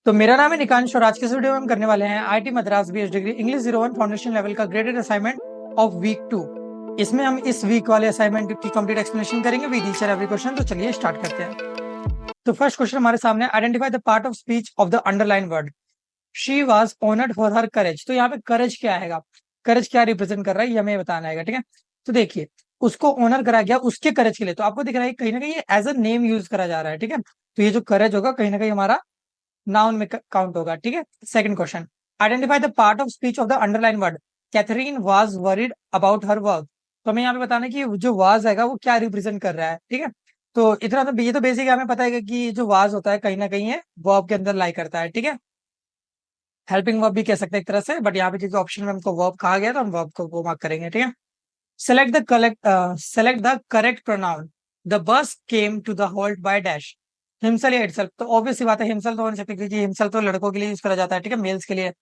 तो मेरा नाम है निकांश और आज के इस वीडियो में हम करने वाले हैं IIT Madras BS degree English 01 foundation level का ग्रेडेड असाइनमेंट ऑफ वीक 2। इसमें हम इस वीक वाले असाइनमेंट की कंप्लीट एक्सप्लेनेशन करेंगे with each and every question. तो चलिए स्टार्ट करते हैं। तो फर्स्ट क्वेश्चन हमारे सामने, identify the part of speech of the underline word she was honoured for her courage. तो यहाँ पे करेज क्या आएगा, करेज क्या रिप्रेजेंट कर रहा है ये हमें बताना है, ठीक है। तो देखिए, उसको ऑनर करा गया उसके करेज के लिए, तो आपको दिख रहा है कहीं ना कहीं एज अ नेम यूज करा जा रहा है, ठीक है। तो ये जो करेज होगा कहीं ना कहीं हमारा नाउन में काउंट होगा, ठीक है। Second question, identify the part of speech of the underline word Catherine was worried about her work. तो हमें यहाँ पे बताना है कि जो वाज है वो क्या रिप्रेजेंट कर रहा है, ठीक है। तो इतना तो ये तो बेसिक हमें पता है कि जो वाज होता है कहीं ना कहीं है वर्ब के अंदर लाई करता है, ठीक है। हेल्पिंग वर्ब भी कह सकते हैं एक तरह से, बट यहाँ पे जो ऑप्शन में हमको वर्ब कहा गया तो हम वर्ब को वो मार्क करेंगे, ठीक है। Select the correct pronoun, the bus came to the halt by dash himself या इटसेल्फ। तो ऑब्वियस सी बात है हिमसेल तो हो नहीं सकती क्योंकि हिमसेल तो लड़कों के लिए यूज करा जाता है, ठीक है, मेल्स के लिए।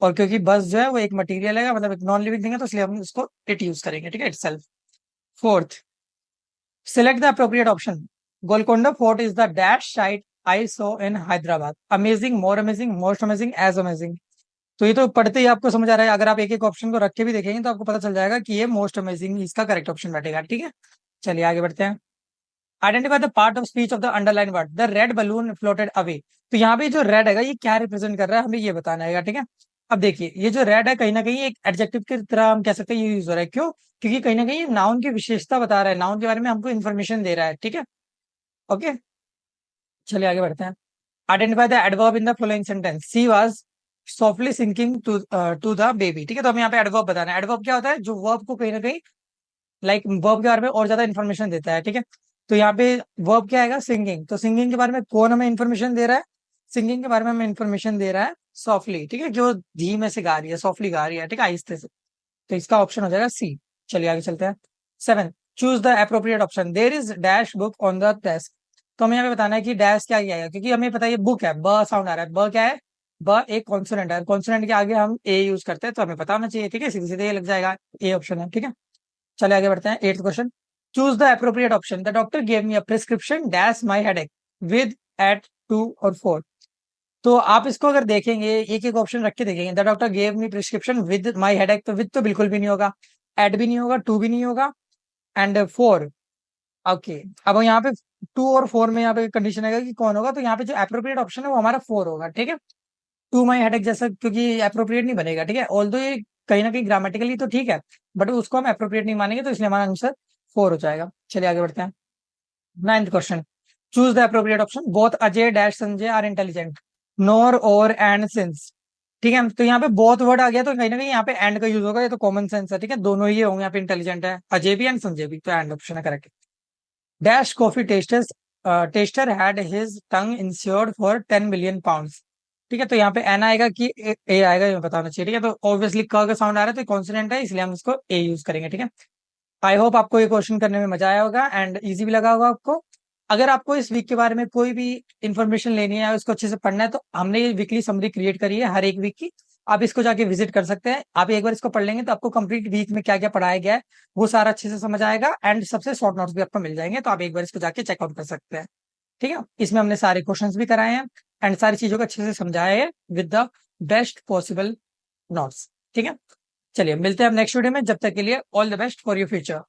और क्योंकि बस जो है वो एक मटेरियल है, मतलब एक नॉन लिविंग थिंग है, तो इसलिए हम उसको इट यूज करेंगे, ठीक है, itself. Fourth, select the appropriate option, Golconda fort is the dash sight I saw in Hyderabad, amazing, more amazing, most amazing, as amazing. तो ये तो पढ़ते ही आपको समझ आ रहा है, अगर आप एक एक ऑप्शन को रख के भी देखेंगे तो आपको पता चल जाएगा कि ये मोस्ट अमेजिंग इसका करेक्ट ऑप्शन बैठेगा, ठीक है। चलिए आगे बढ़ते हैं। Identify the part of speech of the underline word the red balloon floated away. तो यहाँ पे जो रेड है ये क्या रिप्रेजेंट कर रहा है हमें ये बताना है, ठीक है। अब देखिए, ये जो रेड है कहीं ना कहीं एक एडजेक्टिव की तरह हम कह सकते हैं ये यूज हो रहा है, क्यों? क्योंकि कहीं ना कहीं ये नाउन की विशेषता बता रहा है, नाउन के बारे में हमको इन्फॉर्मेशन दे रहा है, ठीक है। ओके, चलिए आगे बढ़ते हैं। Identify the adverb in the following sentence, she was softly singing to the baby, ठीक है। तो हमें यहाँ पे एडवर्ब बताना है। एडवर्ब क्या होता है? जो वर्ब को कहीं ना कहीं लाइक वर्ब के बारे में और ज्यादा इन्फॉर्मेशन देता है, ठीक है। तो यहाँ पे वर्ब क्या आएगा? सिंगिंग। तो सिंगिंग के बारे में कौन हमें इन्फॉर्मेशन दे रहा है? सिंगिंग के बारे में हमें इन्फॉर्मेशन दे रहा है सॉफ्टली, ठीक है, जो धीमे से गा रही है, सॉफ्टली गा रही है, ठीक है, आहिस्ते से। तो इसका ऑप्शन हो जाएगा सी। चलिए आगे चलते हैं। Seven, choose the appropriate option, there is dash book on the desk. तो हमें यहाँ पे बताना है कि डैश क्या आएगा, क्योंकि हमें पता है ये बुक है, ब साउंड आ रहा है, ब क्या है? ब एक कॉन्सोनेंट है, कॉन्सोनेंट के आगे हम ए यूज करते हैं, तो हमें पता होना चाहिए, ठीक है, सीधे सीधे ये लग जाएगा, ए ऑप्शन है, ठीक है। चले आगे बढ़ते हैं। Eighth question, choose the appropriate option, the doctor gave me a prescription dash my headache with at 2 और 4। तो आप इसको अगर देखेंगे एक एक ऑप्शन रख के देखेंगे, the doctor gave me prescription with my headache, तो विद तो बिल्कुल भी नहीं होगा, एट भी नहीं होगा, 2 भी नहीं होगा, एंड 4। ओके, अब यहाँ पे 2 और 4 में यहाँ पे कंडीशन है कि कौन होगा, तो यहाँ पे जो अप्रोप्रिएट ऑप्शन है वो हमारा 4 होगा, ठीक है। टू माई हेडेक जैसा, क्योंकि अप्रोप्रिएट नहीं बनेगा, ठीक है, ऑल्दो ये कहीं ना कहीं ग्रामेटिकली तो ठीक है, बट उसको हम अप्रोप्रिएट नहीं मानेंगे, तो इसलिए हमारा आंसर 4 हो जाएगा। चलिए आगे बढ़ते हैं। Ninth question, choose the appropriate option, both Ajay dash Sanjay are intelligent, nor or and since. ठीक है, तो यहाँ पे बोथ वर्ड आ गया तो कहीं ना कहीं यहाँ पे एंड का यूज होगा, ये तो कॉमन सेंस है, ठीक है, दोनों ही होंगे यहाँ पे, इंटेलिजेंट है अजय भी एंड संजय भी, तो एंड ऑप्शन है correct. Dash coffee tester had his tongue insured for 10 million pounds. ठीक है, तो यहाँ पे एन आएगा कि ए आएगा ये बताना चाहिए, ठीक है। तो ऑब्वियसली क का साउंड आ रहा है तो कॉन्सोनेंट है, इसलिए हम इसको ए यूज करेंगे, ठीक है। आई होप आपको ये क्वेश्चन करने में मजा आया होगा एंड इजी भी लगा होगा आपको। अगर आपको इस वीक के बारे में कोई भी इंफॉर्मेशन लेनी है, उसको अच्छे से पढ़ना है, तो हमने ये वीकली समरी क्रिएट करी है हर एक वीक की, आप इसको जाके विजिट कर सकते हैं। आप एक बार इसको पढ़ लेंगे तो आपको कंप्लीट वीक में क्या क्या पढ़ाया गया है वो सारा अच्छे से समझ आएगा, एंड सबसे शॉर्ट नोट्स भी आपको मिल जाएंगे, तो आप एक बार इसको जाके चेकआउट कर सकते हैं, ठीक है। इसमें हमने सारे क्वेश्चंस भी कराए हैं एंड सारी चीजों को अच्छे से समझाया है with the best possible notes, ठीक है। चलिए मिलते हैं हम नेक्स्ट वीडियो में, जब तक के लिए all the best for your future.